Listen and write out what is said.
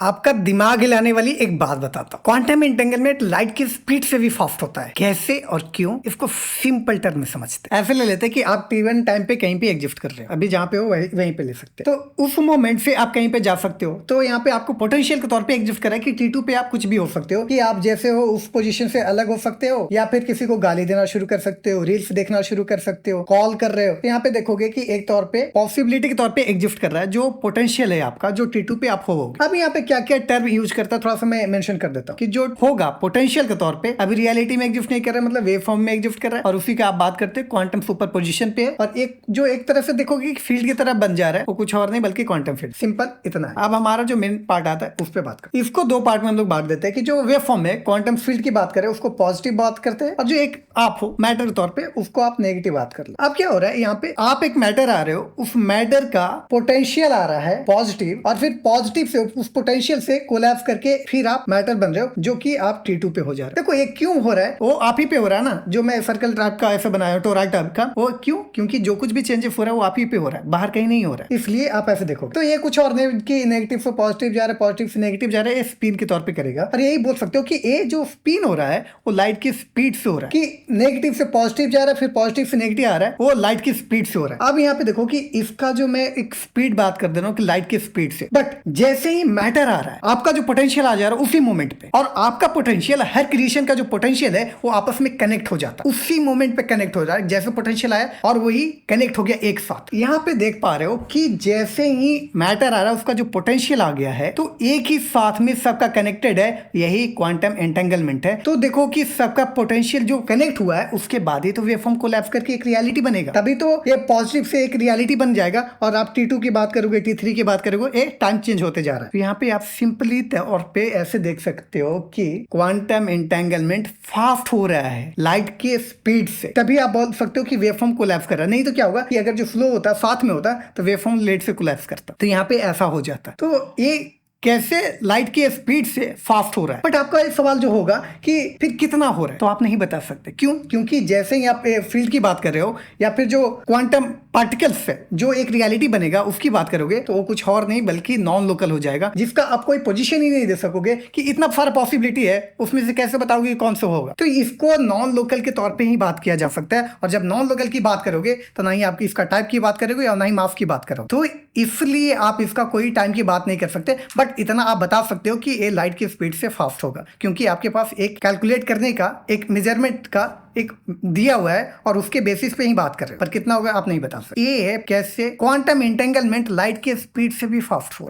आपका दिमाग हिलाने वाली एक बात बताता हूँ। क्वांटम एंटेंगलमेंट लाइट की स्पीड से भी फास्ट होता है। कैसे और क्यों, इसको सिंपल टर्म में समझते हैं। ऐसे ले लेते हैं कि आप T1 टाइम पे कहीं पे एग्जिस्ट कर रहे हो, अभी जहाँ पे हो वहीं पे ले सकते हैं। तो उस मोमेंट से आप कहीं पे जा सकते हो, तो यहाँ पे आपको पोटेंशियल के तौर पे एग्जिस्ट करा है कि T2 पे आप कुछ भी हो सकते हो, कि आप जैसे हो उस पोजीशन से अलग हो सकते हो, या फिर किसी को गाली देना शुरू कर सकते हो, रील्स देखना शुरू कर सकते हो, कॉल कर रहे हो। तो यहाँ पे देखोगे कि एक तौर पे पॉसिबिलिटी के तौर पे एग्जिस्ट कर रहा है जो पोटेंशियल है आपका, जो T2 पे आप होगे। अब यहाँ पे क्या क्या टर्म यूज करता है थोड़ा सा मैं मेंशन कर देता हूँ कि जो होगा पोटेंशियल के तौर पे अभी रियलिटी में एग्जिस्ट नहीं कर रहा है, मतलब वेव फॉर्म में एग्जिस्ट कर रहा है, और उसी का आप बात करते हैं क्वांटम सुपरपोजिशन पे है। और एक जो एक तरह से देखोगे फील्ड की तरह बन जा रहा है, वो कुछ और नहीं बल्कि क्वांटम फील्ड। सिंपल इतना है। अब हमारा जो मेन पार्ट आता है उस पर बात करते हैं। इसको दो पार्ट में हम लोग बांट देते हैं कि जो वेव फॉर्म में क्वांटम फील्ड की बात करें उसको पॉजिटिव बात करते हैं, और जो एक आप हो मैटर के तौर पे उसको आप नेगेटिव बात कर लो। अब क्या हो रहा है यहाँ पे, आप एक मैटर आ रहे हो, उस मैटर का पोटेंशियल आ रहा है पॉजिटिव, और फिर पॉजिटिव से उस पोटेंशियल से कोलैप्स करके फिर आप मैटर बन रहे हो, जो कि आप T2 पे हो जा रहे हो। देखो ये क्यों हो रहा है, वो आप ही पे हो रहा है ना। जो मैं सर्कल टाइप का ऐसा बनाया टोराइड टाइप का, वो क्यों, क्योंकि जो कुछ भी चेंजेस हो रहा है वो आप ही पे हो रहा है, बाहर कहीं नहीं हो रहा है। इसलिए आप ऐसे देखो। तो ये कुछ और नहीं कि नेगेटिव से पॉजिटिव जा रहा है, पॉजिटिव से नेगेटिव जा रहा है, ये स्पिन के तौर पे करेगा। और यही बोल सकते हो कि ये जो स्पिन हो रहा है वो लाइट की स्पीड से हो रहा है, कि नेगेटिव से पॉजिटिव जा रहा है, फिर पॉजिटिव से नेगेटिव आ रहा है, वो लाइट की स्पीड से हो रहा है। अब यहाँ पे देखो कि इसका जो मैं एक स्पीड बात कर दे रहा हूँ कि लाइट की स्पीड से, बट जैसे ही मैटर आ रहा है आपका जो पोटेंशियल आ जा रहा है उसी मोमेंट पे, और आपका पोटेंशियल, हर क्रिएशन का जो पोटेंशियल है वो आपस में कनेक्ट हो जाता है, उसी मोमेंट पे कनेक्ट हो रहा है। जैसे पोटेंशियल आया और वही कनेक्ट हो गया एक साथ। यहाँ पे देख पा रहे हो कि जैसे ही मैटर आ रहा है उसका जो पोटेंशियल आ गया है, तो एक ही साथ में सबका कनेक्टेड है। यही क्वांटम एंटेंगलमेंट है। तो देखो कि सबका पोटेंशियल जो कनेक्ट हुआ है उसके बाद ही तो वेवफॉर्म कोलैप्स करके एक रियलिटी बनेगा, तभी तो ये पॉजिटिव से एक रियलिटी बन जाएगा। और आप T2 की बात करोगे, T3 की बात करोगे, एक टाइम चेंज होते जा रहा है। तो यहाँ पे आप सिंपली तौर पे ऐसे देख सकते हो कि क्वांटम एंटेंगलमेंट फास्ट हो रहा है लाइट के स्पीड से, तभी आप बोल सकते हो कि वेवफॉर्म कोलैप्स कर रहा है। नहीं तो क्या होगा कि अगर जो फ्लो होता साथ में होता तो वेवफॉर्म लेट से कोलैप्स करता। तो यहाँ पे ऐसा हो जाता। तो ये कैसे लाइट की स्पीड से फास्ट हो रहा है। बट आपका एक सवाल जो होगा कि फिर कितना हो रहा है, तो आप नहीं बता सकते। क्यों? क्योंकि जैसे ही आप फील्ड की बात कर रहे हो, या फिर जो क्वांटम पार्टिकल्स से जो एक रियलिटी बनेगा उसकी बात करोगे, तो वो कुछ और नहीं बल्कि नॉन लोकल हो जाएगा, जिसका आप कोई पोजीशन ही नहीं दे सकोगे कि इतना सारा पॉसिबिलिटी है, उसमें से कैसे बताओगे कौन सा होगा। तो इसको नॉन लोकल के तौर पे ही बात किया जा सकता है। और जब नॉन लोकल की बात करोगे तो ना ही आप इसका टाइप की बात करोगे और ना ही मास की बात करोगे। तो इसलिए आप इसका कोई टाइम की बात नहीं कर सकते। बट इतना आप बता सकते हो कि ये लाइट की स्पीड से फास्ट होगा, क्योंकि आपके पास एक कैलकुलेट करने का, एक मेजरमेंट का एक दिया हुआ है, और उसके बेसिस पे ही बात कर रहे हो। पर कितना होगा आप नहीं बता सकते। ये है कैसे क्वांटम एंटेंगलमेंट लाइट के स्पीड से भी फास्ट हो रहा है।